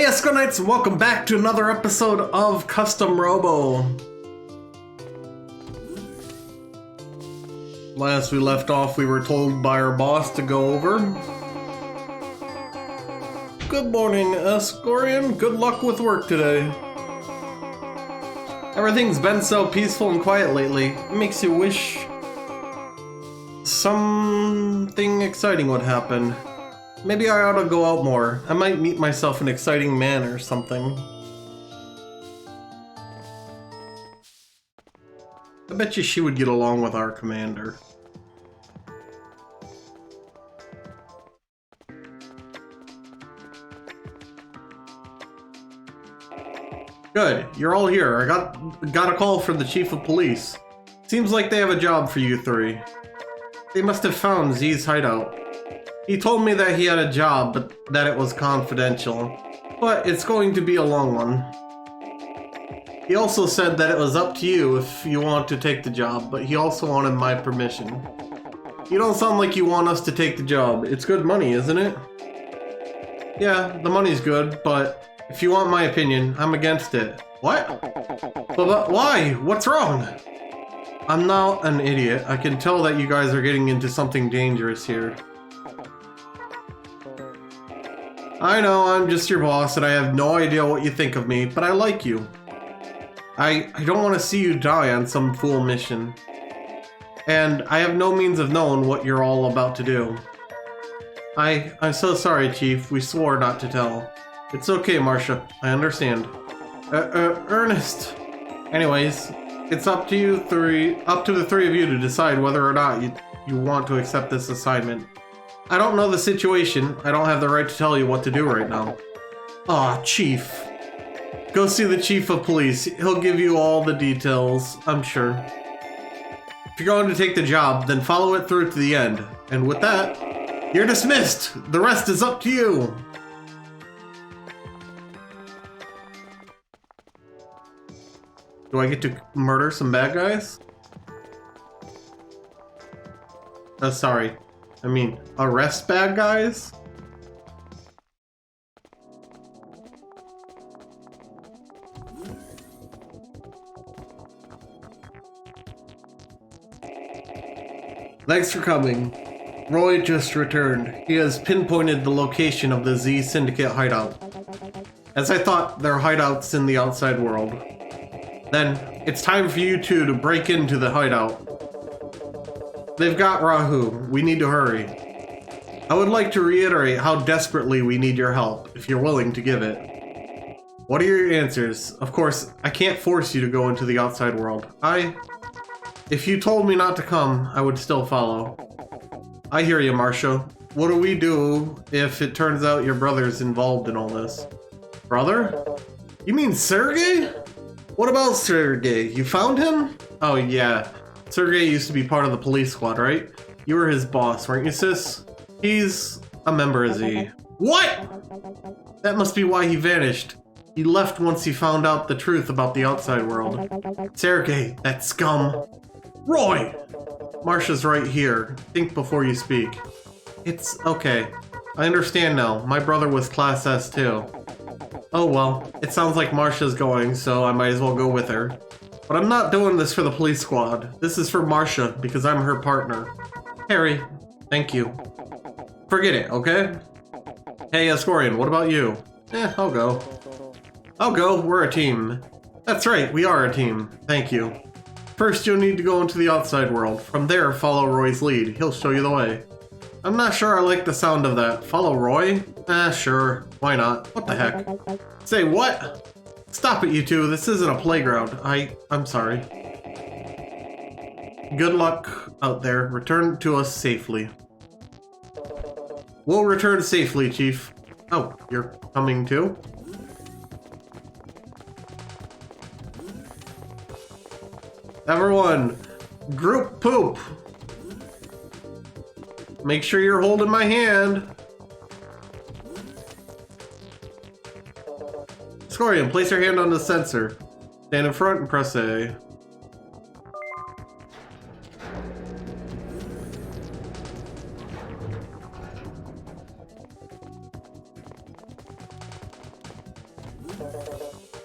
EscoNitz, and welcome back to another episode of Custom Robo. Last we left off, we were told by our boss to go over. Good morning, Escorian. Good luck with work today. Everything's been so peaceful and quiet lately. It makes you wish something exciting would happen. Maybe I ought to go out more. I might meet myself an exciting man or something. I bet you she would get along with our commander. Good, you're all here. I got a call from the chief of police. Seems like they have a job for you three. They must have found Z's hideout. He told me that he had a job, but that it was confidential. But it's going to be a long one. He also said that it was up to you if you want to take the job, but he also wanted my permission. You don't sound like you want us to take the job. It's good money, isn't it? Yeah, the money's good, but if you want my opinion, I'm against it. What? But why? What's wrong? I'm not an idiot. I can tell that you guys are getting into something dangerous here. I know, I'm just your boss and I have no idea what you think of me, but I like you. I don't want to see you die on some fool mission. And I have no means of knowing what you're all about to do. I'm so sorry, Chief. We swore not to tell. It's okay, Marcia. I understand. Ernest. Anyways, it's up to the three of you to decide whether or not you want to accept this assignment. I don't know the situation. I don't have the right to tell you what to do right now. Aw, Chief. Go see the chief of police. He'll give you all the details, I'm sure. If you're going to take the job, then follow it through to the end. And with that, you're dismissed. The rest is up to you. Do I get to murder some bad guys? Oh, sorry. I mean, arrest bad guys? Thanks for coming. Roy just returned. He has pinpointed the location of the Z Syndicate hideout. As I thought, their hideouts in the outside world. Then, it's time for you two to break into the hideout. They've got Rahu. We need to hurry. I would like to reiterate how desperately we need your help, if you're willing to give it. What are your answers? Of course, I can't force you to go into the outside world. If you told me not to come, I would still follow. I hear you, Marcia. What do we do if it turns out your brother's involved in all this? Brother? You mean Sergey? What about Sergey? You found him? Oh yeah. Sergey used to be part of the police squad, right? You were his boss, weren't you, sis? He's a member of Z. What? That must be why he vanished. He left once he found out the truth about the outside world. Sergey, that scum. Roy! Marcia's right here. Think before you speak. It's okay. I understand now. My brother was Class S too. Oh well, it sounds like Marcia's going, so I might as well go with her. But I'm not doing this for the police squad. This is for Marcia, because I'm her partner. Harry, thank you. Forget it, okay? Hey, Escorian, what about you? I'll go. I'll go, we're a team. That's right, we are a team. Thank you. First, you'll need to go into the outside world. From there, follow Roy's lead. He'll show you the way. I'm not sure I like the sound of that. Follow Roy? Sure. Why not? What the heck? Say what? Stop it, you two. This isn't a playground. I'm sorry. Good luck out there. Return to us safely. We'll return safely, Chief. Oh, you're coming too? Everyone, group poop. Make sure you're holding my hand. Escorian, place your hand on the sensor. Stand in front and press A.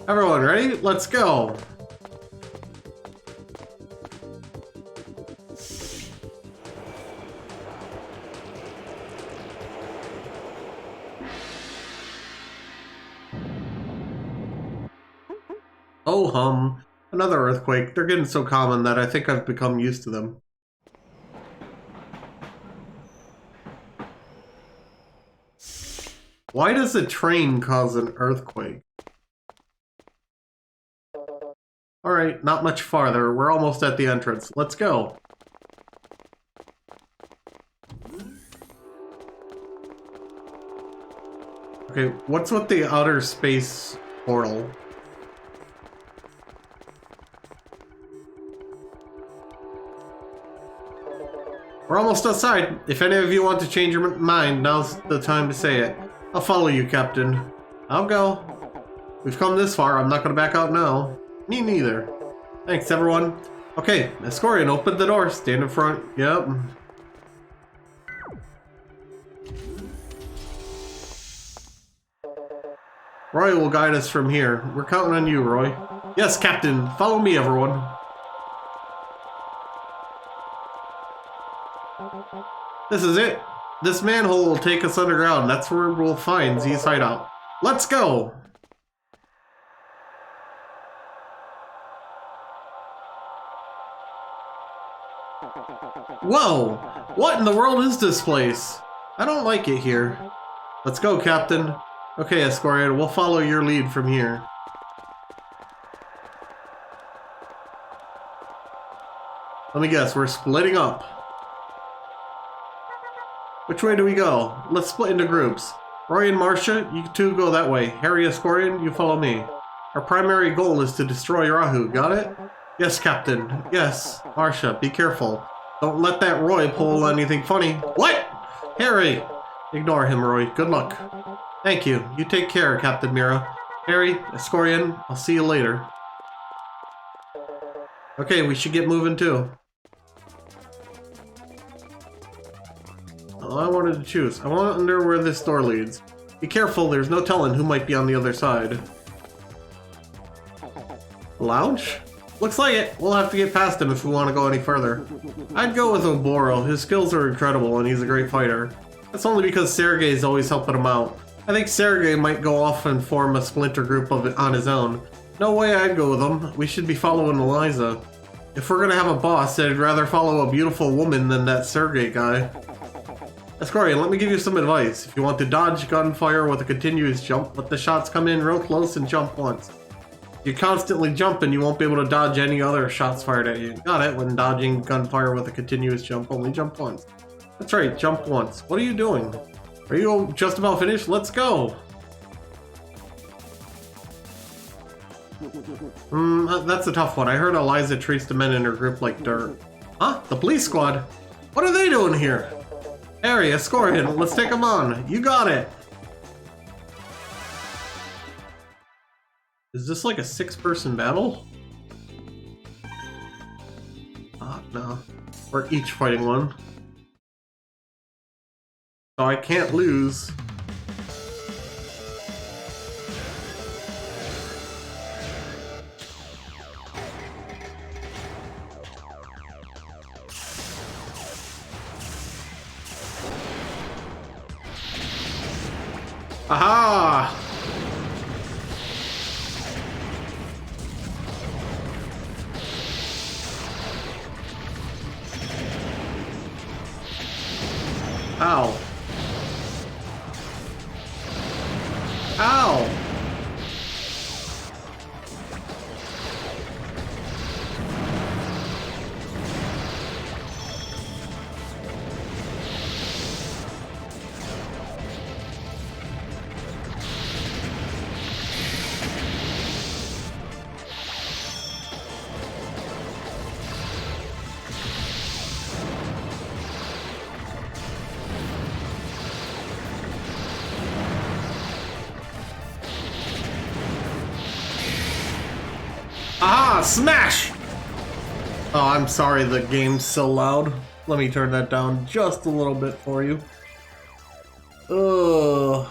Everyone ready? Let's go! Oh hum. Another earthquake. They're getting so common that I think I've become used to them. Why does a train cause an earthquake? Alright, not much farther. We're almost at the entrance. Let's go. Okay, what's with the outer space portal? We're almost outside. If any of you want to change your mind, now's the time to say it. I'll follow you, Captain. I'll go. We've come this far. I'm not going to back out now. Me neither. Thanks, everyone. Okay, Escorian, open the door. Stand in front. Yep. Roy will guide us from here. We're counting on you, Roy. Yes, Captain. Follow me, everyone. This is it. This manhole will take us underground. That's where we'll find Z's hideout. Let's go! Whoa! What in the world is this place? I don't like it here. Let's go, Captain. Okay, Escorian, we'll follow your lead from here. Let me guess, we're splitting up. Which way do we go? Let's split into groups. Roy and Marcia, you two go that way. Harry Escorian, you follow me. Our primary goal is to destroy Rahu, got it? Yes, Captain. Yes. Marcia, be careful. Don't let that Roy pull anything funny. What? Harry! Ignore him, Roy. Good luck. Thank you. You take care, Captain Mira. Harry, Escorian, I'll see you later. Okay, we should get moving too. I wanted to choose. I wonder where this door leads. Be careful, there's no telling who might be on the other side. Lounge? Looks like it. We'll have to get past him if we want to go any further. I'd go with Oboro. His skills are incredible and he's a great fighter. That's only because Sergei's always helping him out. I think Sergei might go off and form a splinter group of it on his own. No way I'd go with him. We should be following Eliza. If we're gonna have a boss, I'd rather follow a beautiful woman than that Sergei guy. Escorian, let me give you some advice. If you want to dodge gunfire with a continuous jump, let the shots come in real close and jump once. If you constantly jump and you won't be able to dodge any other shots fired at you. Got it? When dodging gunfire with a continuous jump, only jump once. That's right, jump once. What are you doing? Are you just about finished? Let's go! That's a tough one. I heard Eliza treats the men in her group like dirt. Huh? The police squad? What are they doing here? Harry, Escorian, let's take them on. You got it. Is this like a 6-person battle? No. We're each fighting one. So I can't lose. Aha! Ow. Ow! Aha! Smash! Oh, I'm sorry the game's so loud. Let me turn that down just a little bit for you. Ugh.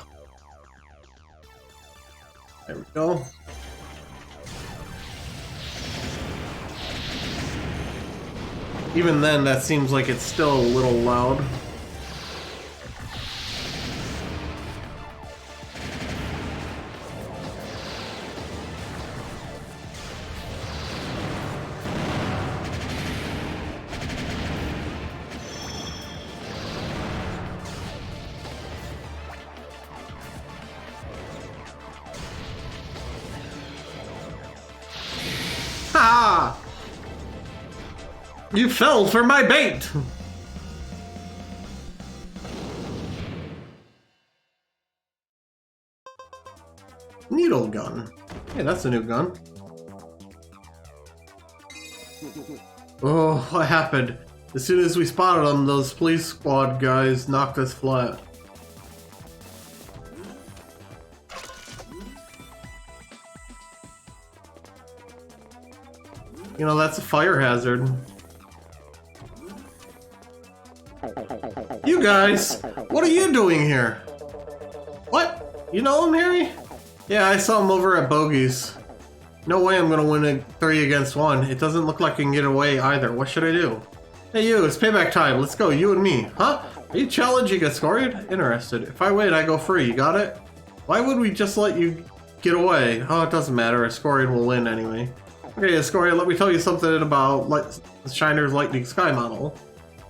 There we go. Even then, that seems like it's still a little loud. Ha! You fell for my bait! Needle gun. Hey, that's a new gun. Oh, what happened? As soon as we spotted them, those police squad guys knocked us flat. You know, that's a fire hazard. You guys, what are you doing here? What? You know him, Harry? Yeah, I saw him over at Bogey's. No way I'm gonna win a 3 against 1. It doesn't look like I can get away either. What should I do? Hey you, it's payback time. Let's go, you and me. Huh? Are you challenging Escorian? Interested. If I win, I go free. You got it? Why would we just let you get away? Oh, it doesn't matter. Escorian will win anyway. Okay, Escorian, let me tell you something about Shiner's Lightning Sky model.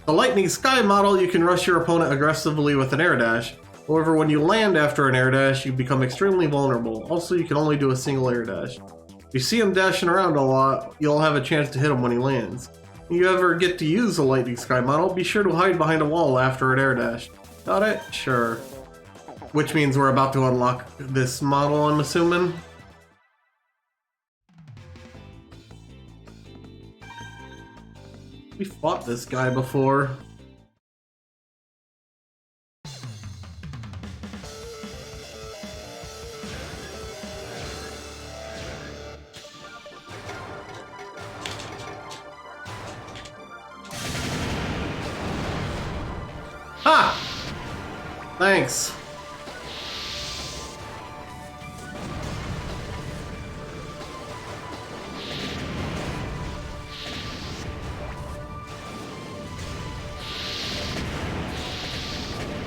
The Lightning Sky model, you can rush your opponent aggressively with an air dash. However, when you land after an air dash, you become extremely vulnerable. Also, you can only do a single air dash. If you see him dashing around a lot, you'll have a chance to hit him when he lands. If you ever get to use the Lightning Sky model, be sure to hide behind a wall after an air dash. Got it? Sure. Which means we're about to unlock this model, I'm assuming. We fought this guy before. Ha! Thanks.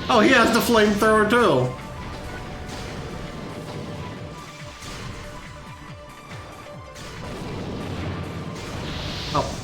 Oh, he has the flamethrower too. Oh.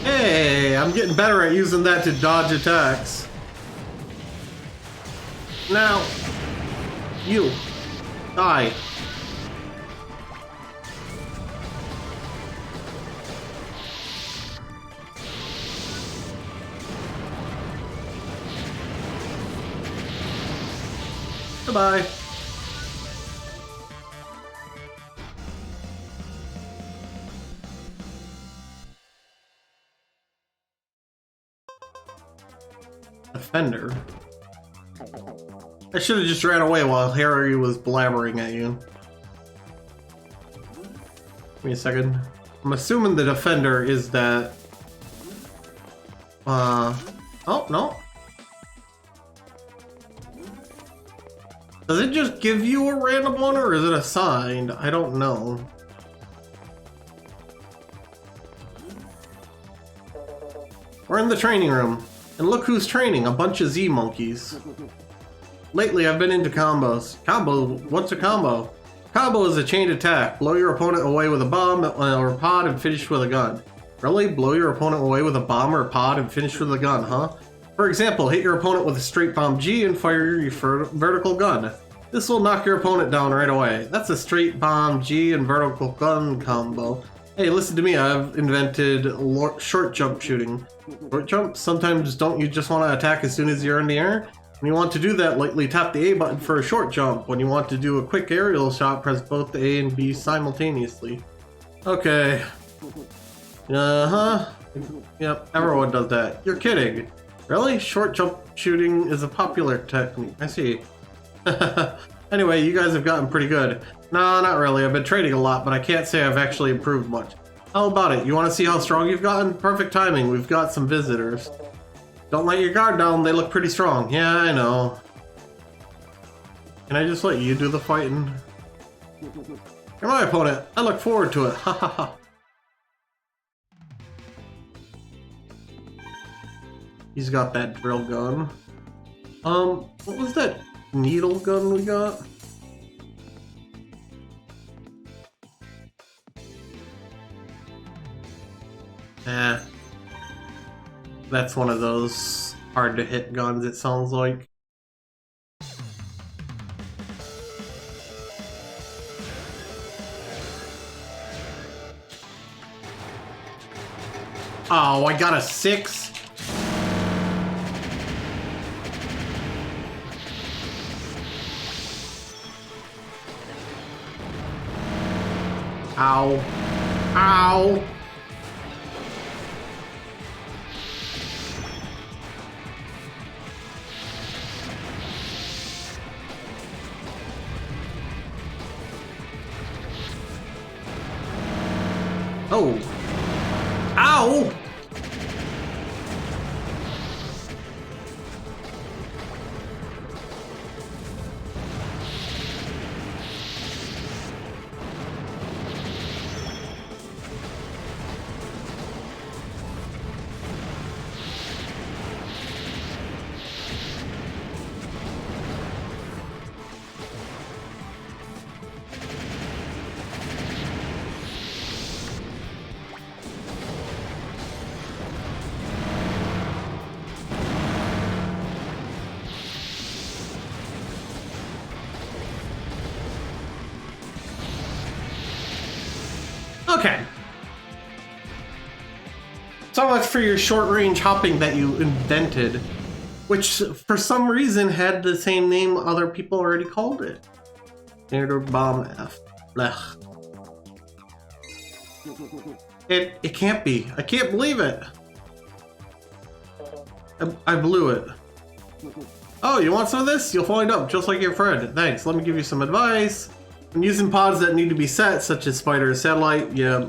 Hey, I'm getting better at using that to dodge attacks. Now, you die. Goodbye. Offender. I should have just ran away while Harry was blabbering at you. Give me a second. I'm assuming the defender is that. Oh, no. Does it just give you a random one or is it assigned? I don't know. We're in the training room. And look who's training, a bunch of Z monkeys. Lately, I've been into combos. Combo? What's a combo? Combo is a chained attack. Blow your opponent away with a bomb or a pod and finish with a gun. Really? Blow your opponent away with a bomb or a pod and finish with a gun, huh? For example, hit your opponent with a straight bomb G and fire your vertical gun. This will knock your opponent down right away. That's a straight bomb G and vertical gun combo. Hey, listen to me, I've invented short jump shooting. Short jump? Sometimes don't you just want to attack as soon as you're in the air? When you want to do that, lightly tap the A button for a short jump. When you want to do a quick aerial shot, press both the A and B simultaneously. Okay. Uh-huh. Yep, everyone does that. You're kidding. Really? Short jump shooting is a popular technique. I see. Anyway, you guys have gotten pretty good. No, not really. I've been training a lot, but I can't say I've actually improved much. How about it? You want to see how strong you've gotten? Perfect timing. We've got some visitors. Don't let your guard down. They look pretty strong. Yeah, I know. Can I just let you do the fighting? You're my opponent. I look forward to it. Ha ha ha. He's got that drill gun. What was that needle gun we got? That's one of those hard to hit guns, it sounds like. Oh, I got a 6? Ow. Ow. Oh. Ow! Okay. So much for your short-range hopping that you invented, which for some reason had the same name other people already called it. Standard Bomb F. Blech. It can't be. I can't believe it. I blew it. Oh, you want some of this? You'll find out, just like your friend. Thanks. Let me give you some advice. When using pods that need to be set, such as Spider Satellite, yeah.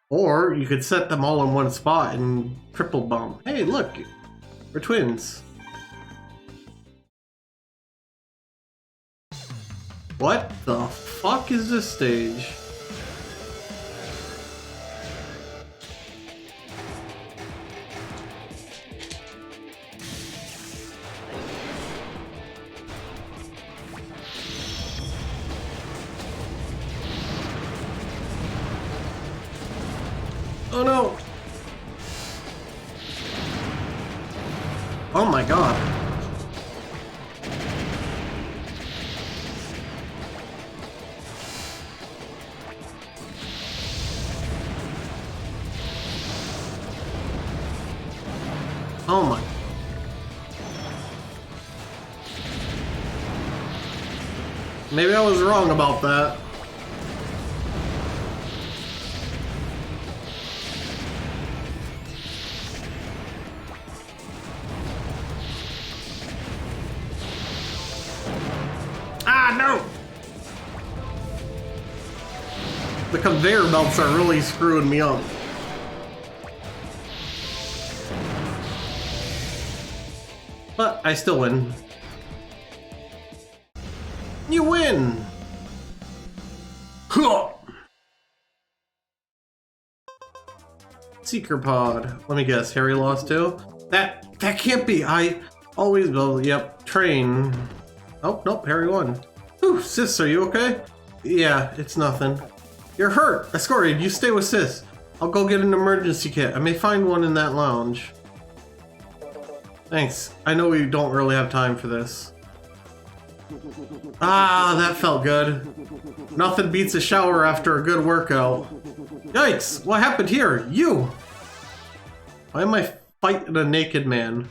Or you could set them all in one spot and triple bomb. Hey, look, we're twins. What the fuck is this stage? Oh no! Oh my god. Oh my. Maybe I was wrong about that. Ah, no! The conveyor belts are really screwing me up. But I still win. You win! Huh. Seeker pod. Let me guess, Harry lost too? That can't be. I always build. Yep, train. Oh, nope, Harry won. Whew, Sis, are you okay? Yeah, it's nothing. You're hurt. Escorian, you stay with Sis. I'll go get an emergency kit. I may find one in that lounge. Thanks. I know we don't really have time for this. Ah, that felt good. Nothing beats a shower after a good workout. Yikes! What happened here? You! Why am I fighting a naked man?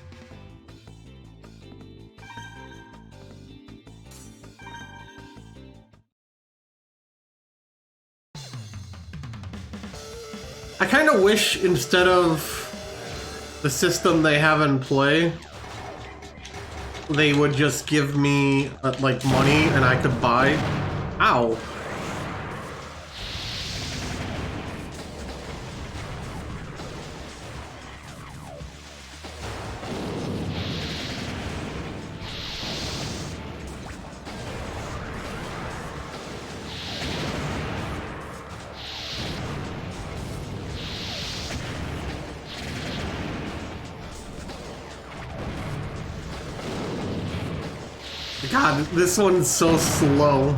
I kind of wish instead of the system they have in play, they would just give me like money and I could buy. Ow. God, this one's so slow.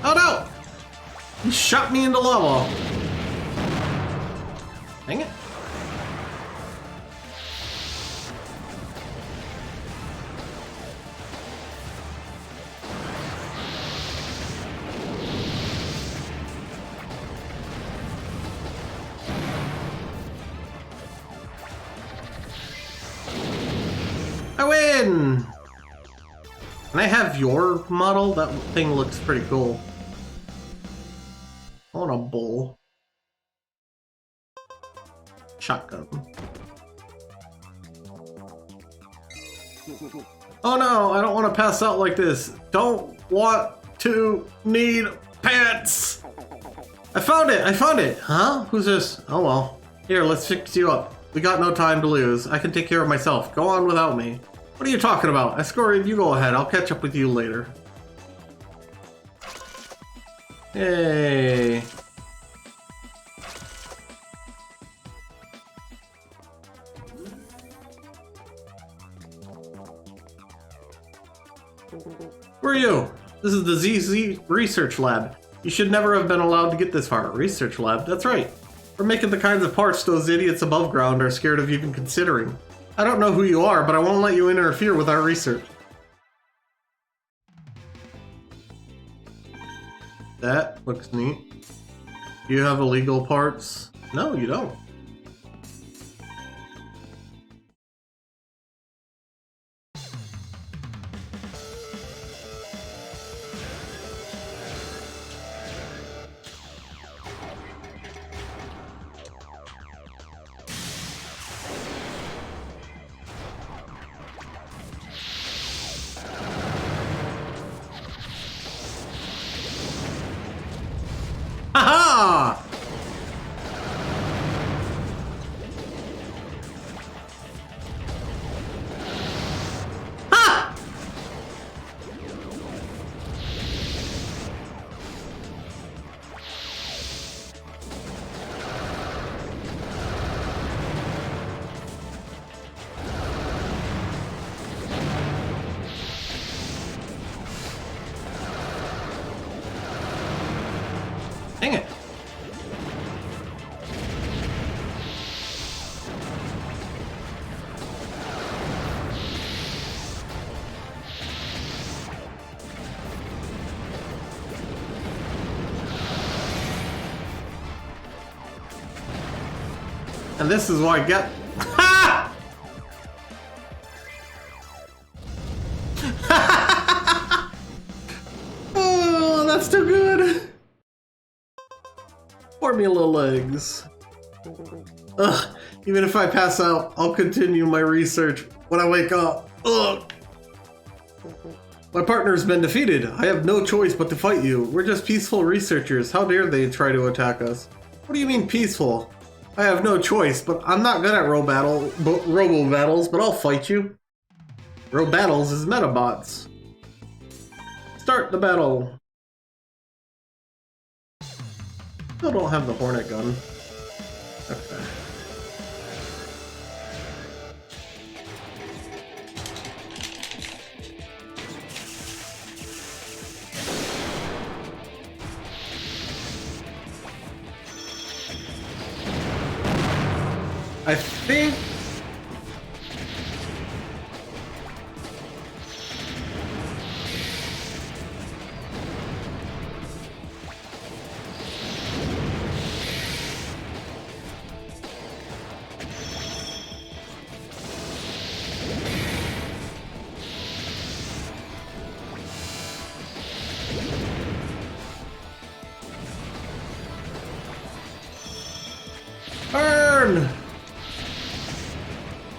Oh no! He shot me into lava. Dang it. I win! Can I have your model? That thing looks pretty cool. I want a bull. Shotgun. Oh no, I don't want to pass out like this. Don't want to need pants! I found it! I found it! Huh? Who's this? Oh well. Here, let's fix you up. We got no time to lose. I can take care of myself. Go on without me. What are you talking about? Esco, you go ahead. I'll catch up with you later. Yay. Who are you? This is the ZZ Research Lab. You should never have been allowed to get this far. Research Lab? That's right. We're making the kinds of parts those idiots above ground are scared of even considering. I don't know who you are, but I won't let you interfere with our research. That looks neat. Do you have illegal parts? No, you don't. Haha! Ha! Dang it. And this is why I get. Ha! Oh, that's too good. Formula legs. Ugh. Even if I pass out, I'll continue my research when I wake up. Ugh. My partner's been defeated. I have no choice but to fight you. We're just peaceful researchers. How dare they try to attack us? What do you mean peaceful? I have no choice, but I'm not good at robo battles, but I'll fight you. Robo battles is metabots. Start the battle. Still don't have the Hornet gun. Okay. I think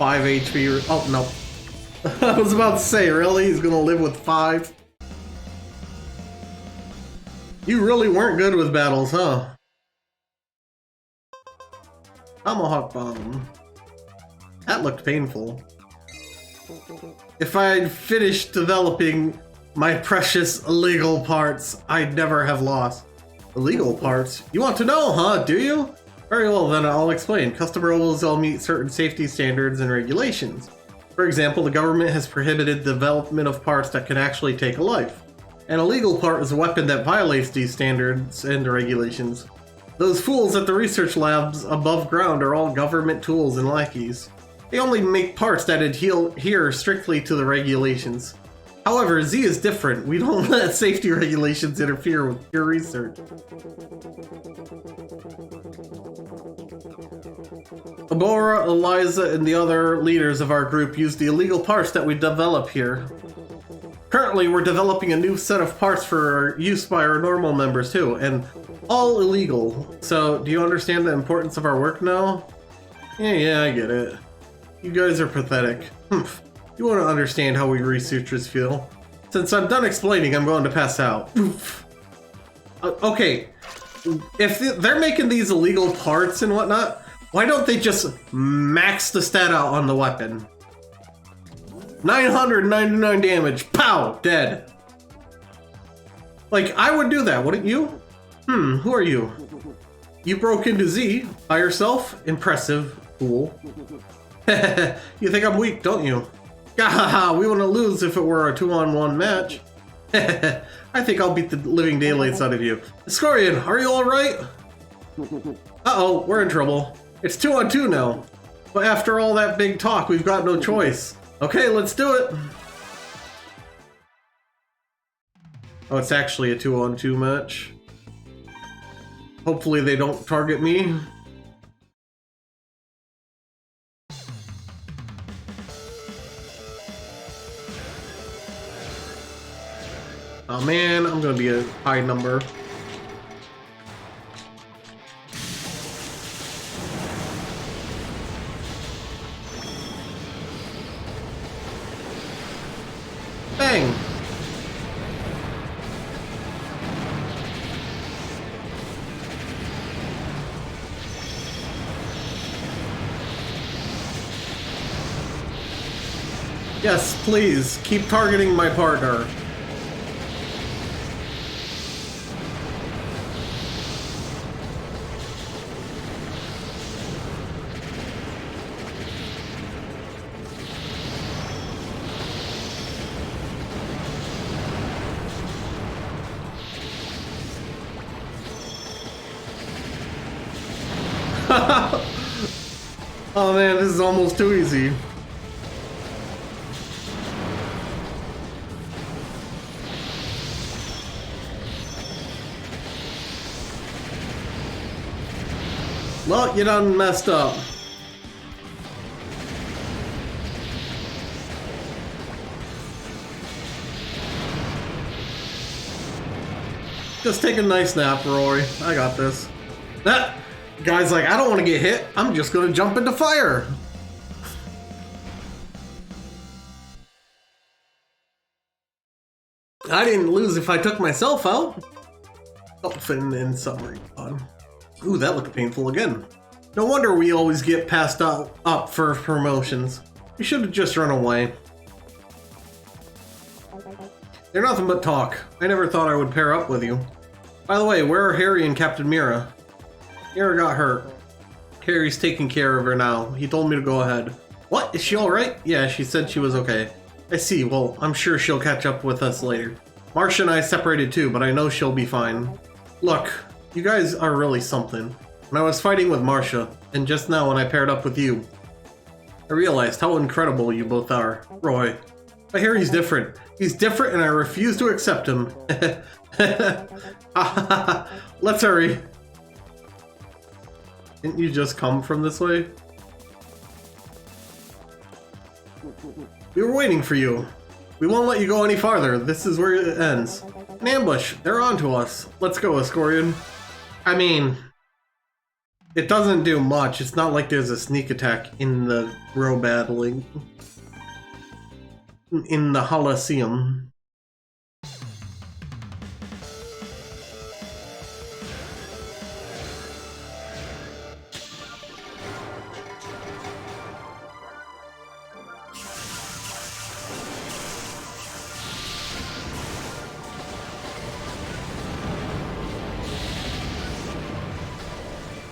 5 HP. Oh, no. I was about to say, really? He's gonna live with 5? You really weren't good with battles, huh? Tomahawk Bomb. That looked painful. If I'd finished developing my precious illegal parts, I'd never have lost. Illegal parts? You want to know, huh? Do you? Very well, then I'll explain. Custom Robos all meet certain safety standards and regulations. For example, the government has prohibited the development of parts that can actually take a life. An illegal part is a weapon that violates these standards and regulations. Those fools at the research labs above ground are all government tools and lackeys. They only make parts that adhere strictly to the regulations. However, Z is different. We don't let safety regulations interfere with pure research. Abora, Eliza, and the other leaders of our group use the illegal parts that we develop here. Currently, we're developing a new set of parts for use by our normal members too, and all illegal. So, do you understand the importance of our work now? Yeah, I get it. You guys are pathetic. You won't understand how we researchers feel. Since I'm done explaining, I'm going to pass out. Okay, if they're making these illegal parts and whatnot, why don't they just max the stat out on the weapon? 999 damage, pow, dead. Like, I would do that, wouldn't you? Who are you? You broke into Z by yourself? Impressive, fool. You think I'm weak, don't you? Gahaha, we wouldn't lose if it were a 2-on-1 match. I think I'll beat the living daylights out of you. Escorian, are you alright? Uh-oh, we're in trouble. It's 2-on-2 now. But after all that big talk, we've got no choice. Okay, let's do it. Oh, it's actually a 2-on-2 match. Hopefully they don't target me. Oh man, I'm gonna be a high number. Bang! Yes, please, keep targeting my partner. Oh man, this is almost too easy. Well, you done messed up. Just take a nice nap, Roy. I got this. That guy's like, I don't want to get hit. I'm just gonna jump into fire. I didn't lose if I took myself out. Dolphin in summary. Ooh, that looked painful again. No wonder we always get passed up for promotions. We should have just run away. They're nothing but talk. I never thought I would pair up with you. By the way, where are Harry and Captain Mira? Mira got hurt. Harry's taking care of her now. He told me to go ahead. What? Is she alright? Yeah, she said she was okay. I see. Well, I'm sure she'll catch up with us later. Marcia and I separated too, but I know she'll be fine. Look, you guys are really something. When I was fighting with Marcia, and just now when I paired up with you, I realized how incredible you both are. Roy. But Harry's different. He's different and I refuse to accept him. Let's hurry. Didn't you just come from this way? We were waiting for you. We won't let you go any farther. This is where it ends. An ambush. They're on to us. Let's go, Escorian. I mean... It doesn't do much. It's not like there's a sneak attack in the row battling. In the Colosseum.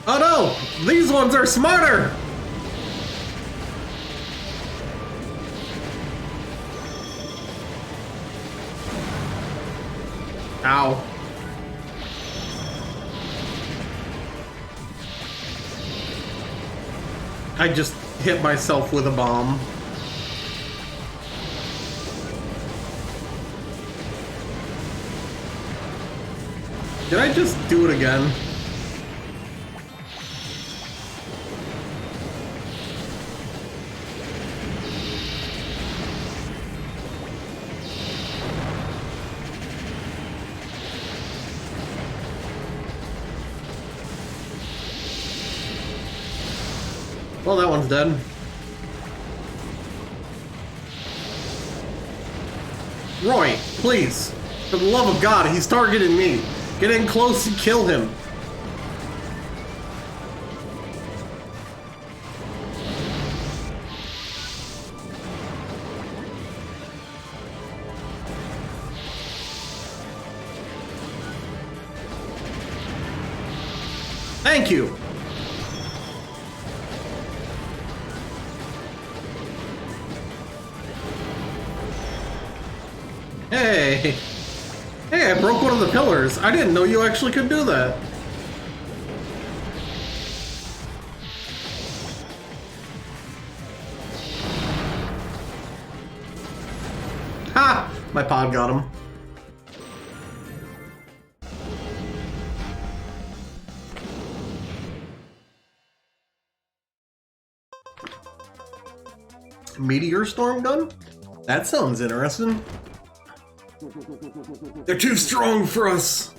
Oh no! These ones are smarter! Ow. I just hit myself with a bomb. Did I just do it again? Well, that one's dead. Roy, please. For the love of God, he's targeting me. Get in close and kill him. Thank you. Hey! Hey, I broke one of the pillars. I didn't know you actually could do that. Ha! My pod got him. Meteor storm gun? That sounds interesting. They're too strong for us.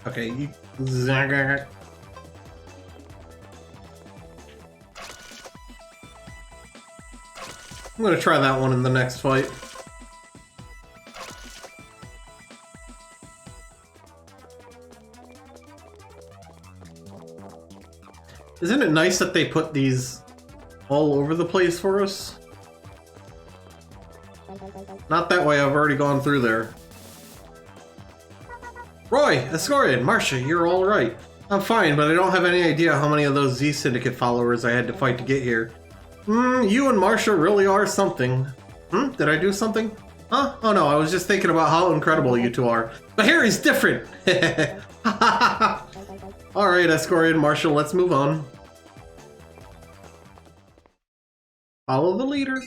Okay, you... I'm gonna try that one in the next fight. Isn't it nice that they put these all over the place for us? Not that way, I've already gone through there. Roy, Escorian, Marcia, you're all right. I'm fine, but I don't have any idea how many of those Z Syndicate followers I had to fight to get here. You and Marcia really are something. Did I do something? Huh? Oh no, I was just thinking about how incredible you two are. But Harry's different! Alright, Escorian, Marcia, let's move on. Follow the leader.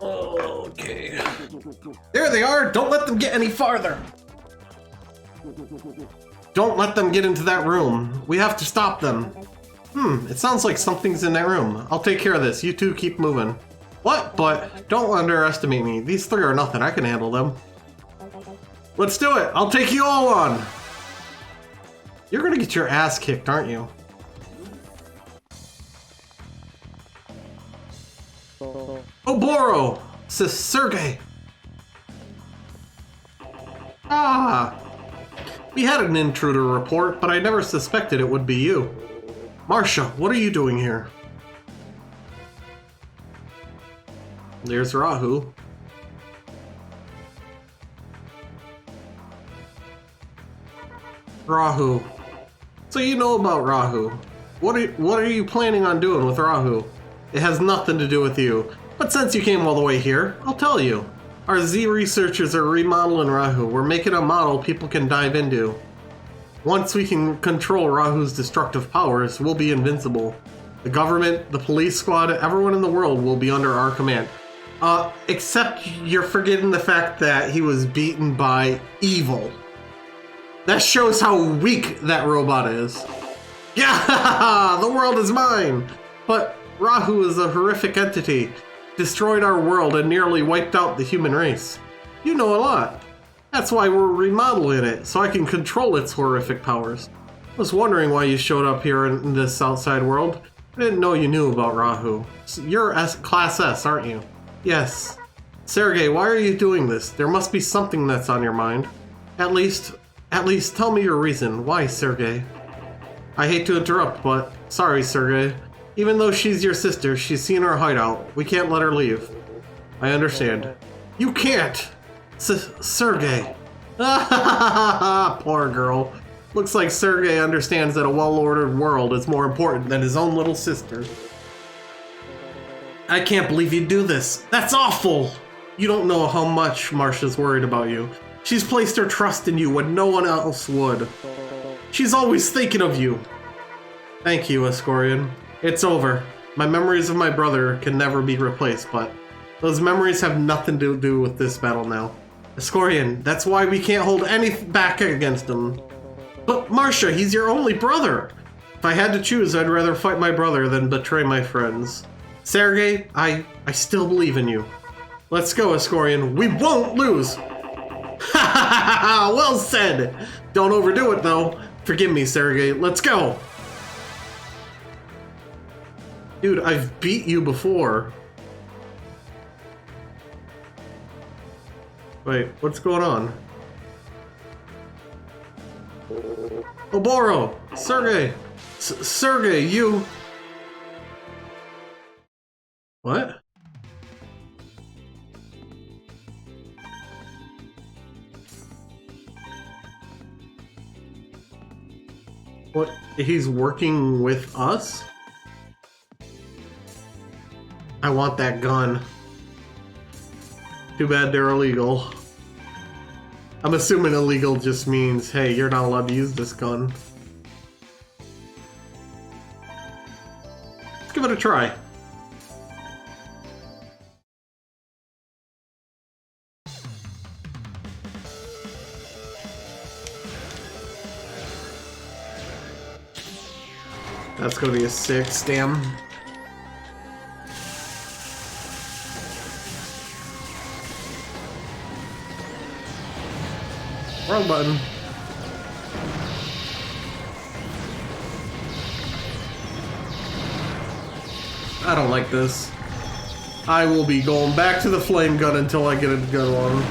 Okay. There they are! Don't let them get any farther! Don't let them get into that room. We have to stop them. It sounds like something's in that room. I'll take care of this. You two keep moving. What? But don't underestimate me. These three are nothing. I can handle them. Let's do it! I'll take you all on! You're gonna get your ass kicked, aren't you? Oboro! Sergey! Ah! We had an intruder report, but I never suspected it would be you. Marcia, what are you doing here? There's Rahu. Rahu. So you know about Rahu. What are you planning on doing with Rahu? It has nothing to do with you. But since you came all the way here, I'll tell you. Our Z researchers are remodeling Rahu. We're making a model people can dive into. Once we can control Rahu's destructive powers, we'll be invincible. The government, the police squad, everyone in the world will be under our command. Except you're forgetting the fact that he was beaten by evil. That shows how weak that robot is. Yeah, the world is mine! But Rahu is a horrific entity. destroyed our world and nearly wiped out the human race. You know a lot. That's why we're remodeling it, so I can control its horrific powers. I was wondering why you showed up here in this outside world. I didn't know you knew about Rahu. You're Class S, aren't you? Yes. Sergei, why are you doing this? There must be something that's on your mind. At least tell me your reason. Why, Sergei? I hate to interrupt, but sorry, Sergei. Even though she's your sister, she's seen our hideout. We can't let her leave. I understand. You can't! Sergei. Poor girl. Looks like Sergei understands that a well-ordered world is more important than his own little sister. I can't believe you do this. That's awful! You don't know how much Marcia's worried about you. She's placed her trust in you when no one else would. She's always thinking of you. Thank you, Escorian. It's over. My memories of my brother can never be replaced, but those memories have nothing to do with this battle now. Escorian, that's why we can't hold any back against him. But Marcia, he's your only brother! If I had to choose, I'd rather fight my brother than betray my friends. Sergei, I still believe in you. Let's go, Escorian. We won't lose! Ha ha ha! Well said! Don't overdo it, though. Forgive me, Sergei. Let's go! Dude, I've beat you before. Wait, what's going on? Oboro! Sergei! Sergei, you... What? What? He's working with us? I want that gun. Too bad they're illegal. I'm assuming illegal just means, hey, you're not allowed to use this gun. Let's give it a try. That's gonna be a 6, damn. Wrong button. I don't like this. I will be going back to the flame gun until I get a good one.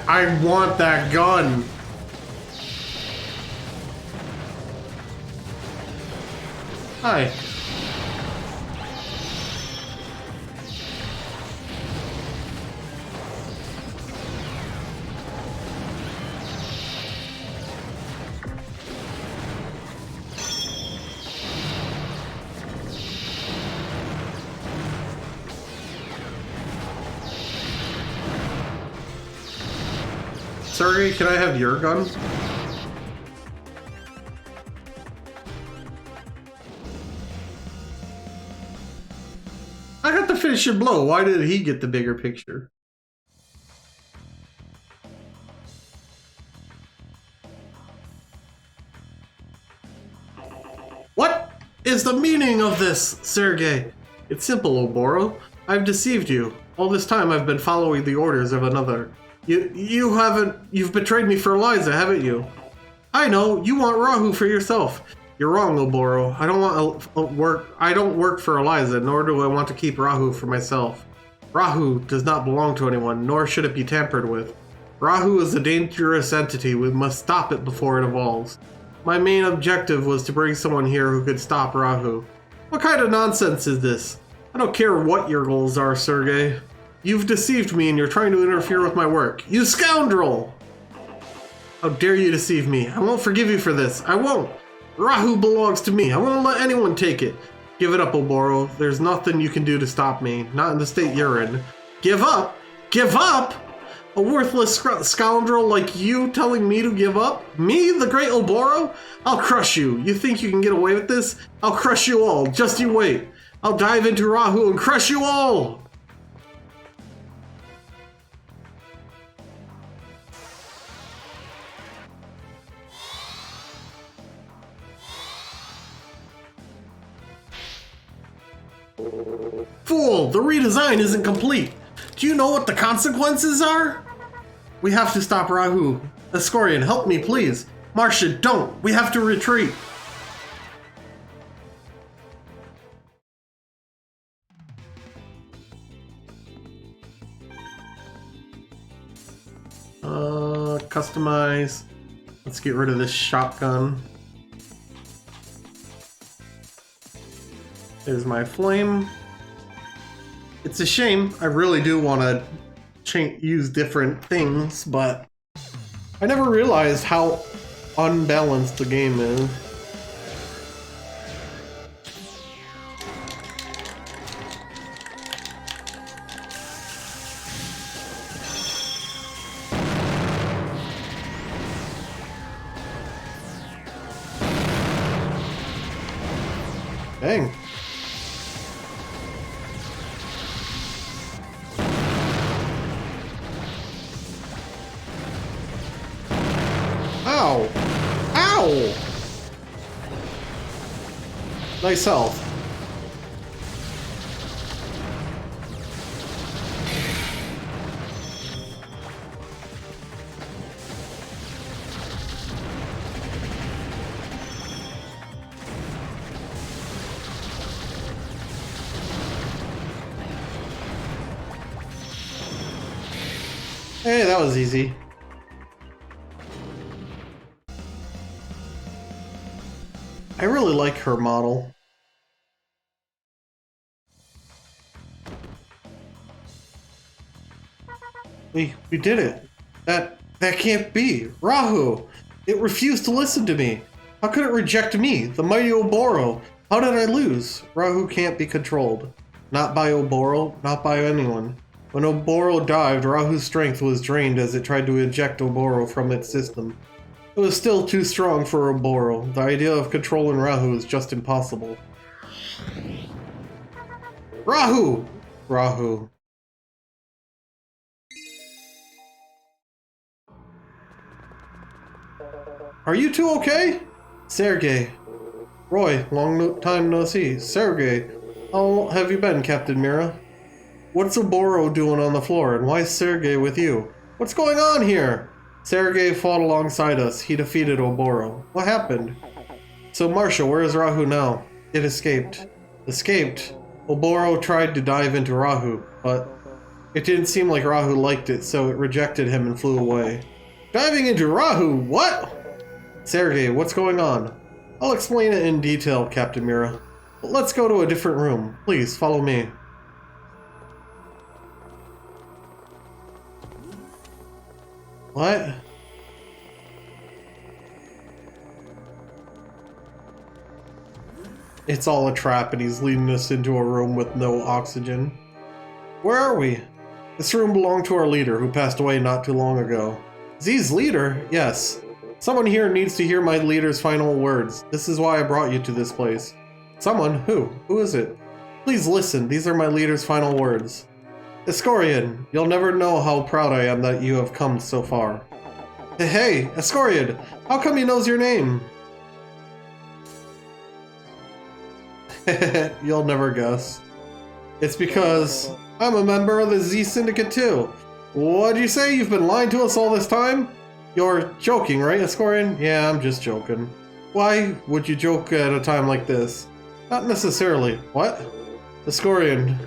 I want that gun. Hi. Sergei, can I have your gun? I got the finishing blow. Why did he get the bigger picture? What is the meaning of this, Sergei? It's simple, Oboro. I've deceived you. All this time I've been following the orders of another. You've betrayed me for Eliza, haven't you? I know, you want Rahu for yourself. You're wrong, Oboro. I don't work for Eliza, nor do I want to keep Rahu for myself. Rahu does not belong to anyone, nor should it be tampered with. Rahu is a dangerous entity. We must stop it before it evolves. My main objective was to bring someone here who could stop Rahu. What kind of nonsense is this? I don't care what your goals are, Sergei. You've deceived me and you're trying to interfere with my work. You scoundrel! How dare you deceive me? I won't forgive you for this. I won't. Rahu belongs to me. I won't let anyone take it. Give it up, Oboro. There's nothing you can do to stop me. Not in the state you're in. Give up? Give up? A worthless scoundrel like you telling me to give up? Me, the great Oboro? I'll crush you. You think you can get away with this? I'll crush you all. Just you wait. I'll dive into Rahu and crush you all! Fool! The redesign isn't complete! Do you know what the consequences are? We have to stop Rahu. Escorian, help me, please. Marcia, don't! We have to retreat! Customize. Let's get rid of this shotgun. There's my flame. It's a shame. I really do want to use different things, but I never realized how unbalanced the game is. Dang. Ow! Ow! Nice health. Hey, that was easy. I really like her model. We did it. That can't be. Rahu! It refused to listen to me. How could it reject me, the mighty Oboro? How did I lose? Rahu can't be controlled. Not by Oboro, not by anyone. When Oboro dived, Rahu's strength was drained as it tried to eject Oboro from its system. It was still too strong for Oboro. The idea of controlling Rahu is just impossible. Rahu! Rahu. Are you two okay? Sergei. Roy, long time no see. Sergei, how have you been, Captain Mira? What's Oboro doing on the floor, and why is Sergei with you? What's going on here? Sergei fought alongside us. He defeated Oboro. What happened? So Marcia, where is Rahu now? It escaped. Escaped? Oboro tried to dive into Rahu, but it didn't seem like Rahu liked it, so it rejected him and flew away. Diving into Rahu? What? Sergei, what's going on? I'll explain it in detail, Captain Mira. But let's go to a different room. Please, follow me. What? It's all a trap and he's leading us into a room with no oxygen. Where are we? This room belonged to our leader who passed away not too long ago. Z's leader? Yes. Someone here needs to hear my leader's final words. This is why I brought you to this place. Someone? Who? Who is it? Please listen. These are my leader's final words. Escorian, you'll never know how proud I am that you have come so far. Hey, Escorian, how come he knows your name? You'll never guess. It's because I'm a member of the Z Syndicate too. What'd you say? You've been lying to us all this time? You're joking, right, Escorian? Yeah, I'm just joking. Why would you joke at a time like this? Not necessarily. What? Escorian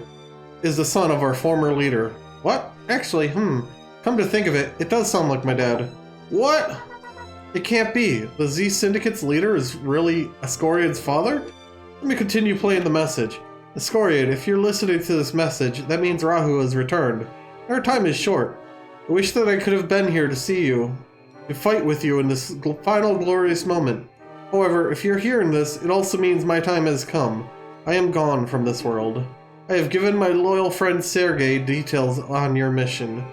is the son of our former leader. What? Actually, come to think of it, it does sound like my dad. What? It can't be. The Z Syndicate's leader is really Escorian's father? Let me continue playing the message. Escorian, if you're listening to this message, that means Rahu has returned. Our time is short. I wish that I could have been here to see you, to fight with you in this final glorious moment. However, if you're hearing this, it also means my time has come. I am gone from this world. I have given my loyal friend Sergei details on your mission.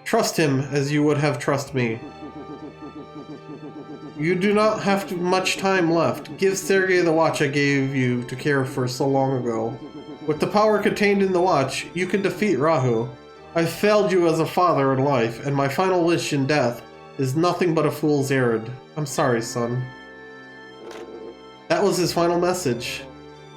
Trust him as you would have trust me. You do not have much time left. Give Sergei the watch I gave you to care for so long ago. With the power contained in the watch, you can defeat Rahu. I failed you as a father in life, and my final wish in death is nothing but a fool's errand. I'm sorry, son. That was his final message.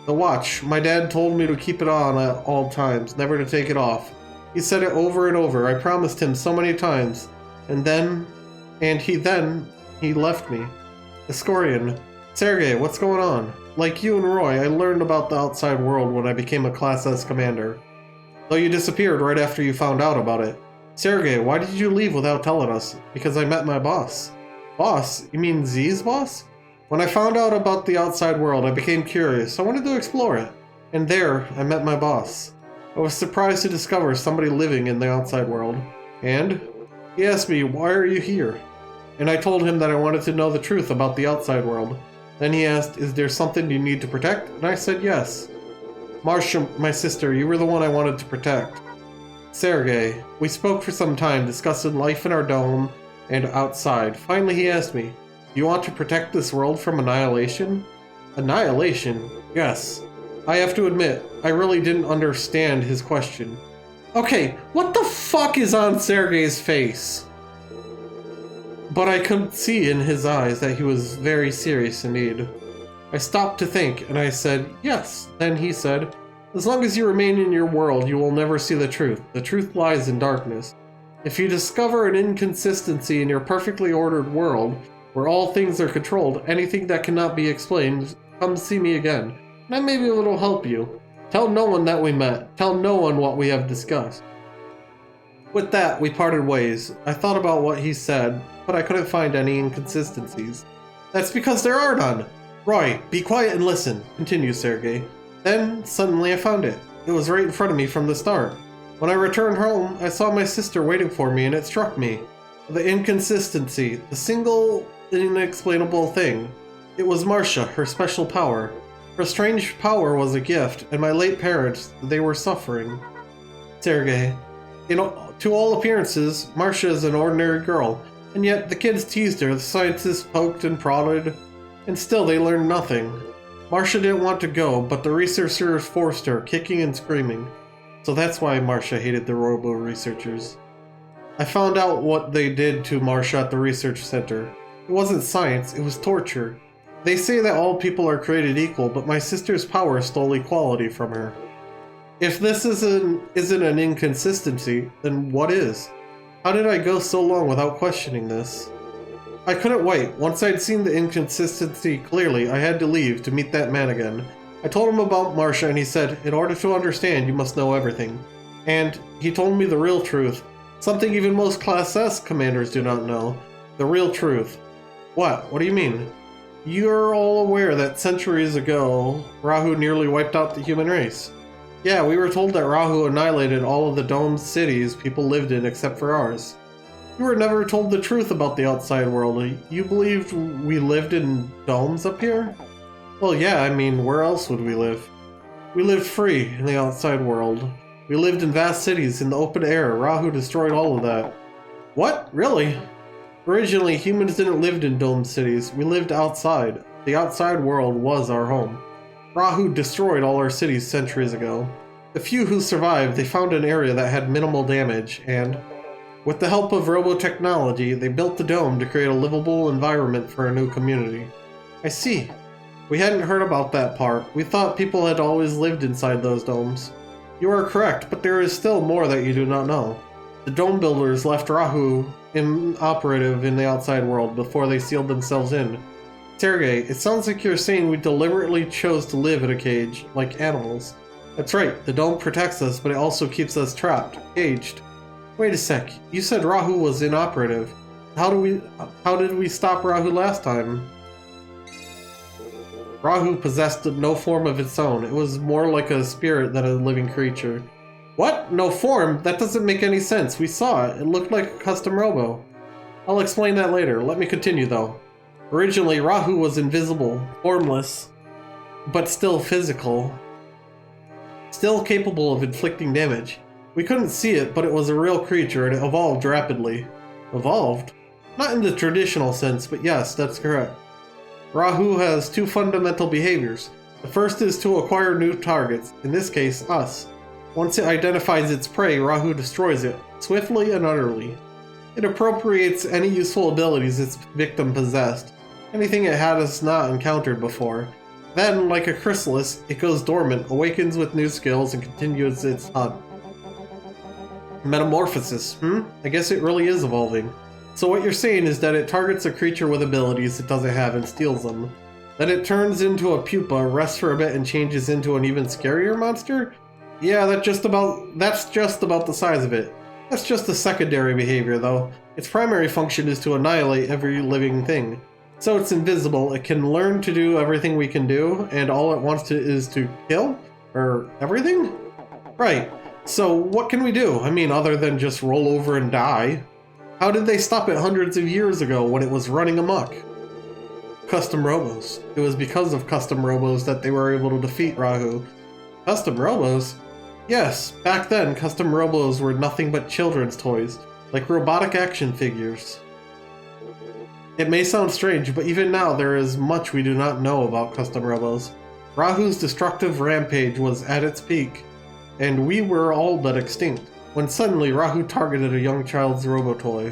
The watch. My dad told me to keep it on at all times, never to take it off. He said it over and over. I promised him so many times. He left me. Escorian. Sergei, what's going on? Like you and Roy, I learned about the outside world when I became a Class S commander. Though you disappeared right after you found out about it. Sergei, why did you leave without telling us? Because I met my boss. Boss? You mean Z's boss? When I found out about the outside world, I became curious. I wanted to explore it. And there, I met my boss. I was surprised to discover somebody living in the outside world. And? He asked me, why are you here? And I told him that I wanted to know the truth about the outside world. Then he asked, is there something you need to protect? And I said yes. Marcia, my sister, you were the one I wanted to protect. Sergei, we spoke for some time, discussing life in our dome and outside. Finally, he asked me, do you want to protect this world from annihilation? Annihilation? Yes. I have to admit, I really didn't understand his question. Okay, what the fuck is on Sergei's face? But I could see in his eyes that he was very serious indeed. I stopped to think, and I said, yes. Then he said, as long as you remain in your world, you will never see the truth. The truth lies in darkness. If you discover an inconsistency in your perfectly ordered world, where all things are controlled, anything that cannot be explained, come see me again, and maybe it'll help you. Tell no one that we met. Tell no one what we have discussed. With that, we parted ways. I thought about what he said, but I couldn't find any inconsistencies. That's because there are none. Roy, be quiet and listen, continues Sergei. Then, suddenly I found it. It was right in front of me from the start. When I returned home, I saw my sister waiting for me, and it struck me. The inconsistency, the single inexplainable thing. It was Marcia, her special power. Her strange power was a gift, and my late parents, they were suffering. Sergei, to all appearances, Marcia is an ordinary girl, and yet the kids teased her, the scientists poked and prodded, and still they learned nothing. Marcia didn't want to go, but the researchers forced her, kicking and screaming. So that's why Marcia hated the Robo researchers. I found out what they did to Marcia at the research center. It wasn't science, it was torture. They say that all people are created equal, but my sister's power stole equality from her. If this isn't an inconsistency, then what is? How did I go so long without questioning this? I couldn't wait. Once I'd seen the inconsistency clearly, I had to leave to meet that man again. I told him about Marcia, and he said, in order to understand, you must know everything. And he told me the real truth. Something even most Class S commanders do not know. The real truth. What? What do you mean? You're all aware that centuries ago, Rahu nearly wiped out the human race. Yeah, we were told that Rahu annihilated all of the domed cities people lived in except for ours. You were never told the truth about the outside world. You believed we lived in domes up here? Well, yeah, I mean, where else would we live? We lived free in the outside world. We lived in vast cities in the open air. Rahu destroyed all of that. What? Really? Originally, humans didn't live in domed cities. We lived outside. The outside world was our home. Rahu destroyed all our cities centuries ago. The few who survived, they found an area that had minimal damage, and with the help of robo-technology, they built the dome to create a livable environment for a new community. I see. We hadn't heard about that part. We thought people had always lived inside those domes. You are correct, but there is still more that you do not know. The dome builders left Rahu inoperative in the outside world before they sealed themselves in. Sergei, it sounds like you're saying we deliberately chose to live in a cage, like animals. That's right, the dome protects us, but it also keeps us trapped, caged. Wait a sec, you said Rahu was inoperative. How did we stop Rahu last time? Rahu possessed no form of its own. It was more like a spirit than a living creature. What? No form? That doesn't make any sense. We saw it. It looked like a Custom Robo. I'll explain that later. Let me continue though. Originally, Rahu was invisible, formless, but still physical. Still capable of inflicting damage. We couldn't see it, but it was a real creature and it evolved rapidly. Evolved? Not in the traditional sense, but yes, that's correct. Rahu has two fundamental behaviors. The first is to acquire new targets, in this case, us. Once it identifies its prey, Rahu destroys it, swiftly and utterly. It appropriates any useful abilities its victim possessed, anything it had us not encountered before. Then, like a chrysalis, it goes dormant, awakens with new skills, and continues its hunt. Metamorphosis, I guess it really is evolving. So what you're saying is that it targets a creature with abilities it doesn't have and steals them. Then it turns into a pupa, rests for a bit, and changes into an even scarier monster? Yeah, that's just about the size of it. That's just the secondary behavior, though. Its primary function is to annihilate every living thing. So it's invisible, it can learn to do everything we can do, and all it wants to is to kill? Or everything? Right. So what can we do? I mean, other than just roll over and die. How did they stop it hundreds of years ago when it was running amok? Custom Robos. It was because of Custom Robos that they were able to defeat Rahu. Custom Robos? Yes, back then Custom Robos were nothing but children's toys, like robotic action figures. It may sound strange, but even now there is much we do not know about Custom Robos. Rahu's destructive rampage was at its peak, and we were all but extinct, when suddenly Rahu targeted a young child's robo-toy.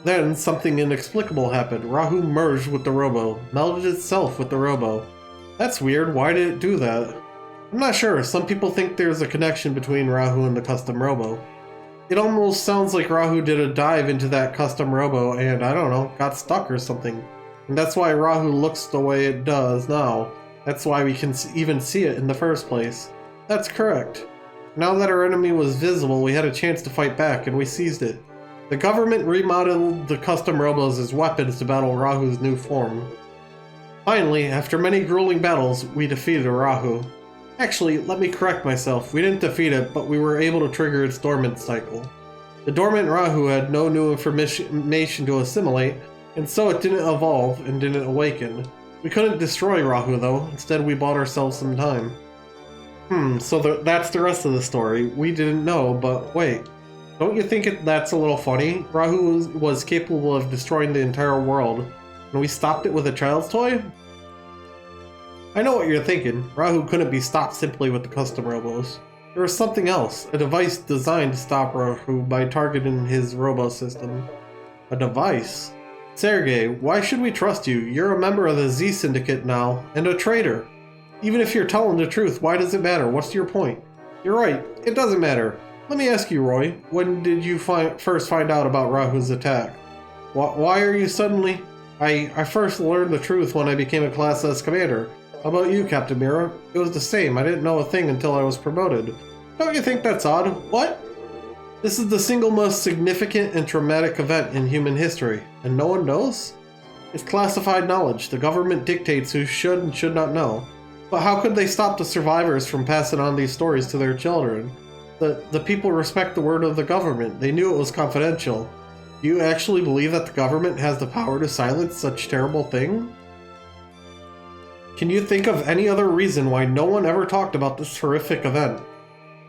Then something inexplicable happened. Rahu merged with the Robo, melded itself with the Robo. That's weird, why did it do that? I'm not sure, some people think there's a connection between Rahu and the Custom Robo. It almost sounds like Rahu did a dive into that Custom Robo and, I don't know, got stuck or something. And that's why Rahu looks the way it does now. That's why we can even see it in the first place. That's correct. Now that our enemy was visible, we had a chance to fight back, and we seized it. The government remodeled the Custom Robos as weapons to battle Rahu's new form. Finally, after many grueling battles, we defeated Rahu. Actually, let me correct myself, we didn't defeat it, but we were able to trigger its dormant cycle. The dormant Rahu had no new information to assimilate, and so it didn't evolve and didn't awaken. We couldn't destroy Rahu though, instead we bought ourselves some time. So that's the rest of the story. We didn't know, but wait. Don't you think that's a little funny? Rahu was capable of destroying the entire world, and we stopped it with a child's toy? I know what you're thinking. Rahu couldn't be stopped simply with the Custom Robos. There was something else, a device designed to stop Rahu by targeting his robo system. A device? Sergei, why should we trust you? You're a member of the Z Syndicate now, and a traitor. Even if you're telling the truth, why does it matter? What's your point? You're right, it doesn't matter. Let me ask you, Roy, when did you first find out about Rahu's attack? Why are you suddenly... I first learned the truth when I became a Class S commander. How about you, Captain Mira? It was the same, I didn't know a thing until I was promoted. Don't you think that's odd? What? This is the single most significant and traumatic event in human history, and no one knows? It's classified knowledge. The government dictates who should and should not know. But how could they stop the survivors from passing on these stories to their children? The people respect the word of the government. They knew it was confidential. Do you actually believe that the government has the power to silence such terrible thing? Can you think of any other reason why no one ever talked about this horrific event?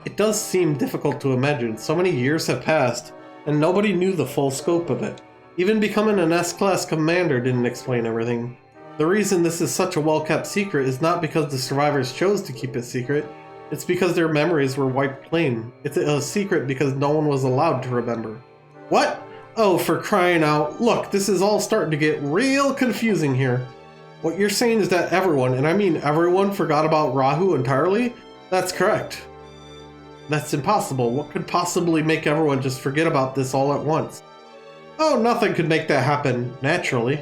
It does seem difficult to imagine. So many years have passed, and nobody knew the full scope of it. Even becoming an S-Class commander didn't explain everything. The reason this is such a well-kept secret is not because the survivors chose to keep it secret. It's because their memories were wiped clean. It's a secret because no one was allowed to remember. What? Oh, for crying out. Look, this is all starting to get real confusing here. What you're saying is that everyone, and I mean everyone, forgot about Rahu entirely? That's correct. That's impossible. What could possibly make everyone just forget about this all at once? Oh, nothing could make that happen, naturally.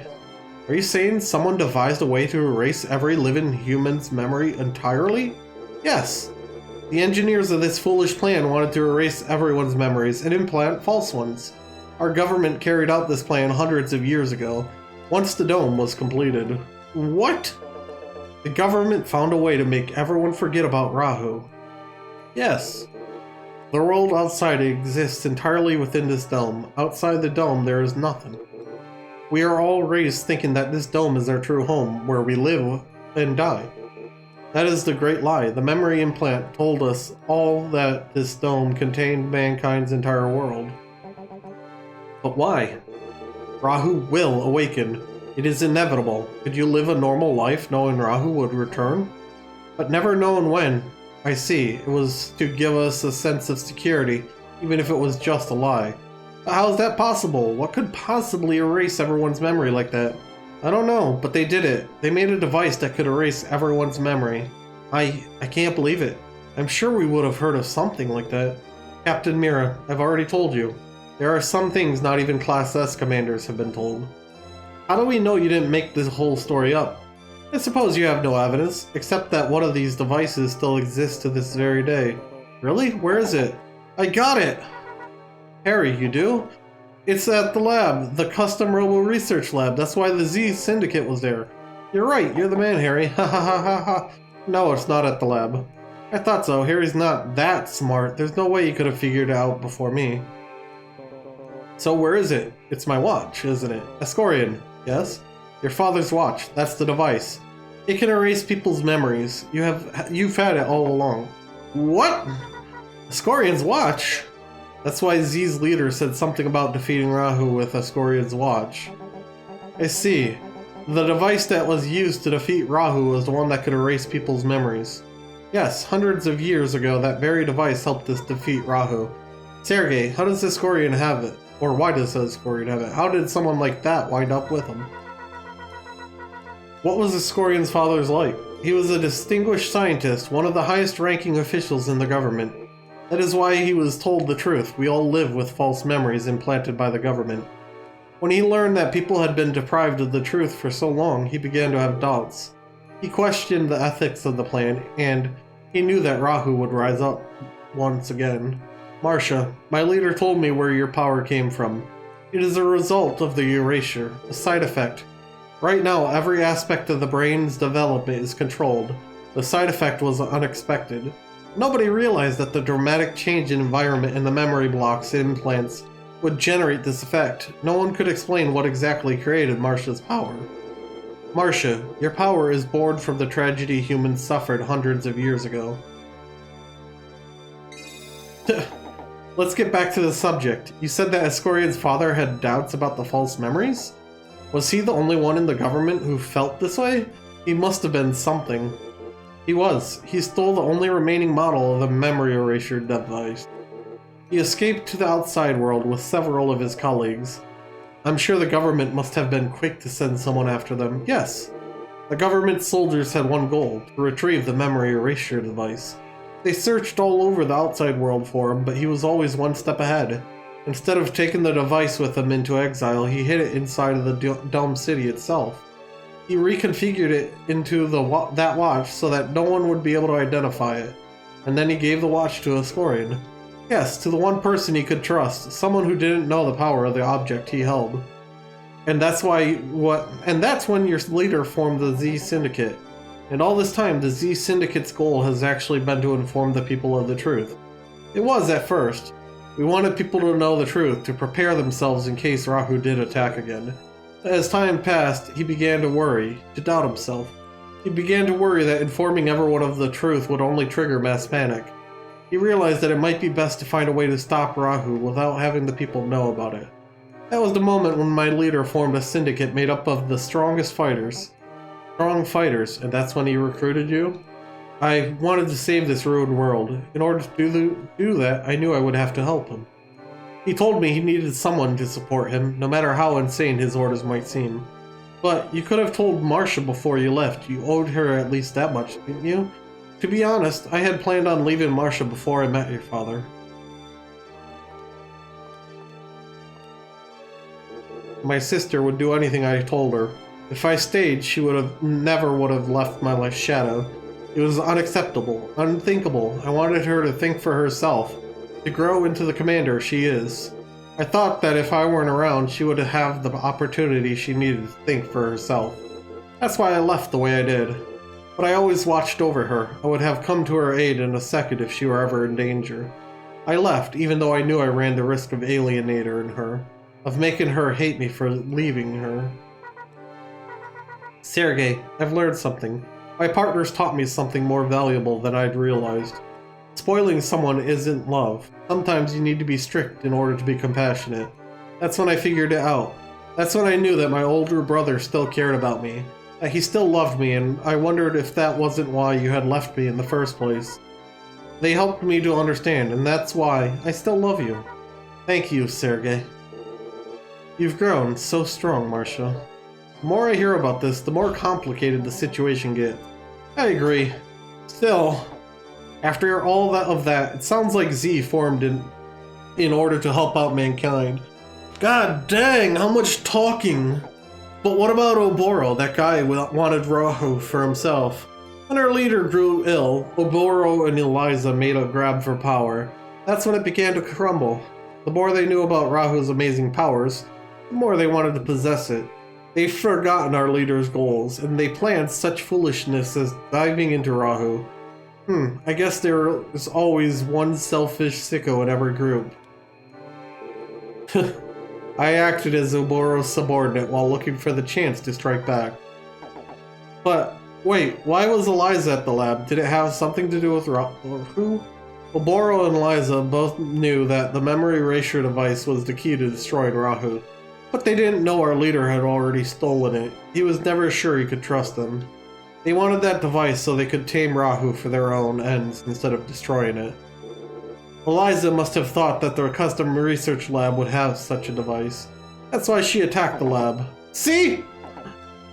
Are you saying someone devised a way to erase every living human's memory entirely? Yes. The engineers of this foolish plan wanted to erase everyone's memories and implant false ones. Our government carried out this plan hundreds of years ago, once the dome was completed. What? The government found a way to make everyone forget about Rahu. Yes. The world outside exists entirely within this dome. Outside the dome, there is nothing. We are all raised thinking that this dome is our true home, where we live and die. That is the great lie. The memory implant told us all that this dome contained mankind's entire world. But why? Rahu will awaken. It is inevitable. Could you live a normal life knowing Rahu would return? But never knowing when. I see. It was to give us a sense of security, even if it was just a lie. But how is that possible? What could possibly erase everyone's memory like that? I don't know, but they did it. They made a device that could erase everyone's memory. I can't believe it. I'm sure we would have heard of something like that. Captain Mira, I've already told you. There are some things not even Class S commanders have been told. How do we know you didn't make this whole story up? I suppose you have no evidence, except that one of these devices still exists to this very day. Really? Where is it? I got it! Harry, you do? It's at the lab, the Custom Robo research lab. That's why the Z Syndicate was there. You're right, you're the man, Harry. Ha ha ha ha ha. No, it's not at the lab. I thought so. Harry's not that smart. There's no way he could have figured it out before me. So where is it? It's my watch, isn't it? Escorian, yes? Your father's watch. That's the device. It can erase people's memories. You've had it all along. What? Escorian's watch? That's why Z's leader said something about defeating Rahu with Escorian's watch. I see. The device that was used to defeat Rahu was the one that could erase people's memories. Yes, hundreds of years ago, that very device helped us defeat Rahu. Sergei, how does Escorian have it? Or why does Escorian have it? How did someone like that wind up with him? What was Escorian's father's like? He was a distinguished scientist, one of the highest ranking officials in the government. That is why he was told the truth. We all live with false memories implanted by the government. When he learned that people had been deprived of the truth for so long, he began to have doubts. He questioned the ethics of the plan, and he knew that Rahu would rise up once again. Marcia, my leader told me where your power came from. It is a result of the erasure, a side effect. Right now, every aspect of the brain's development is controlled. The side effect was unexpected. Nobody realized that the dramatic change in environment and the memory blocks and implants would generate this effect. No one could explain what exactly created Marcia's power. Marcia, your power is born from the tragedy humans suffered hundreds of years ago. Let's get back to the subject. You said that Escorian's father had doubts about the false memories? Was he the only one in the government who felt this way? He must have been something. He was. He stole the only remaining model of the memory erasure device. He escaped to the outside world with several of his colleagues. I'm sure the government must have been quick to send someone after them. Yes. The government soldiers had one goal, to retrieve the memory erasure device. They searched all over the outside world for him, but he was always one step ahead. Instead of taking the device with him into exile, he hid it inside of the Dome City itself. He reconfigured it into that watch so that no one would be able to identify it. And then he gave the watch to Escorian. Yes, to the one person he could trust, someone who didn't know the power of the object he held. And that's when your leader formed the Z Syndicate. And all this time, the Z Syndicate's goal has actually been to inform the people of the truth. It was at first. We wanted people to know the truth, to prepare themselves in case Rahu did attack again. As time passed, he began to worry, to doubt himself. He began to worry that informing everyone of the truth would only trigger mass panic. He realized that it might be best to find a way to stop Rahu without having the people know about it. That was the moment when my leader formed a syndicate made up of the strongest fighters. Strong fighters, and that's when he recruited you? I wanted to save this ruined world. In order to do that, I knew I would have to help him. He told me he needed someone to support him, no matter how insane his orders might seem. But you could have told Marcia before you left. You owed her at least that much, didn't you? To be honest, I had planned on leaving Marcia before I met your father. My sister would do anything I told her. If I stayed, she never would have left my shadow. It was unacceptable, unthinkable. I wanted her to think for herself, to grow into the commander she is. I thought that if I weren't around, she would have the opportunity she needed to think for herself. That's why I left the way I did. But I always watched over her. I would have come to her aid in a second if she were ever in danger. I left, even though I knew I ran the risk of alienating her, of making her hate me for leaving her. Sergei, I've learned something. My partners taught me something more valuable than I'd realized. Spoiling someone isn't love. Sometimes you need to be strict in order to be compassionate. That's when I figured it out. That's when I knew that my older brother still cared about me. That he still loved me, and I wondered if that wasn't why you had left me in the first place. They helped me to understand, and that's why I still love you. Thank you, Sergei. You've grown so strong, Marcia. The more I hear about this, the more complicated the situation gets. I agree. Still, after all of that, it sounds like Z formed in order to help out mankind. God dang, how much talking! But what about Oboro? That guy wanted Rahu for himself. When our leader grew ill, Oboro and Eliza made a grab for power. That's when it began to crumble. The more they knew about Rahu's amazing powers, the more they wanted to possess it. They've forgotten our leader's goals, and they planned such foolishness as diving into Rahu. I guess there is always one selfish sicko in every group. I acted as Oboro's subordinate while looking for the chance to strike back. But, wait, why was Eliza at the lab? Did it have something to do with Rahu? Oboro and Eliza both knew that the memory erasure device was the key to destroying Rahu. But they didn't know our leader had already stolen it. He was never sure he could trust them. They wanted that device so they could tame Rahu for their own ends instead of destroying it. Eliza must have thought that their custom research lab would have such a device. That's why she attacked the lab. See?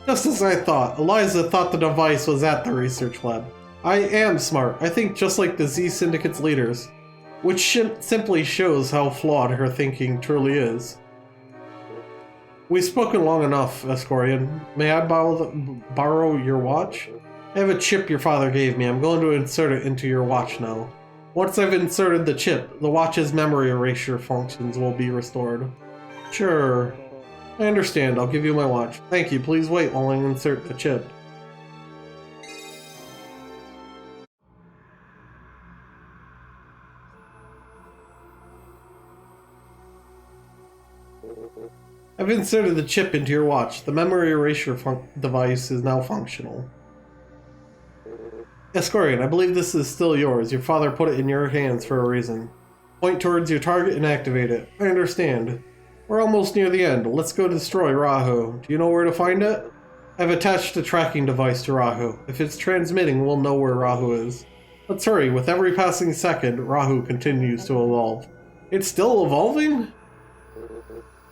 Just as I thought, Eliza thought the device was at the research lab. I am smart. I think just like the Z Syndicate's leaders, which simply shows how flawed her thinking truly is. We've spoken long enough, Escorian. May I borrow your watch? I have a chip your father gave me. I'm going to insert it into your watch now. Once I've inserted the chip, the watch's memory erasure functions will be restored. Sure. I understand. I'll give you my watch. Thank you. Please wait while I insert the chip. I've inserted the chip into your watch. The memory erasure device is now functional. Escorian, I believe this is still yours. Your father put it in your hands for a reason. Point towards your target and activate it. I understand. We're almost near the end. Let's go destroy Rahu. Do you know where to find it? I've attached a tracking device to Rahu. If it's transmitting, we'll know where Rahu is. Let's hurry. With every passing second, Rahu continues to evolve. It's still evolving?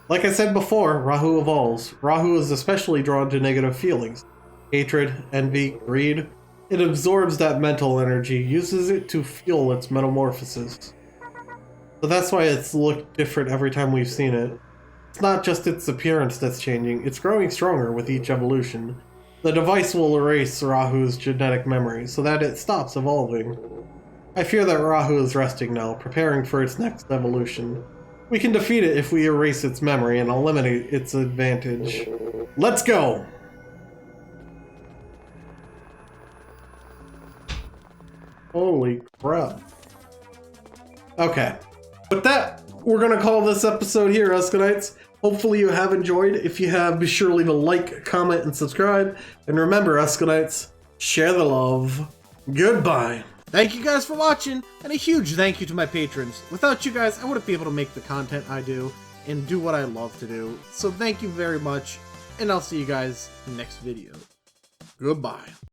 Like I said before, Rahu evolves. Rahu is especially drawn to negative feelings. Hatred, envy, greed. It absorbs that mental energy, uses it to fuel its metamorphosis. So that's why it's looked different every time we've seen it. It's not just its appearance that's changing, it's growing stronger with each evolution. The device will erase Rahu's genetic memory so that it stops evolving. I fear that Rahu is resting now, preparing for its next evolution. We can defeat it if we erase its memory and eliminate its advantage. Let's go! Holy crap. Okay. With that, we're gonna call this episode here, EscoNitz. Hopefully you have enjoyed. If you have, be sure to leave a like, comment, and subscribe. And remember, EscoNitz, share the love. Goodbye. Thank you guys for watching, and a huge thank you to my patrons. Without you guys, I wouldn't be able to make the content I do and do what I love to do. So thank you very much, and I'll see you guys next video. Goodbye.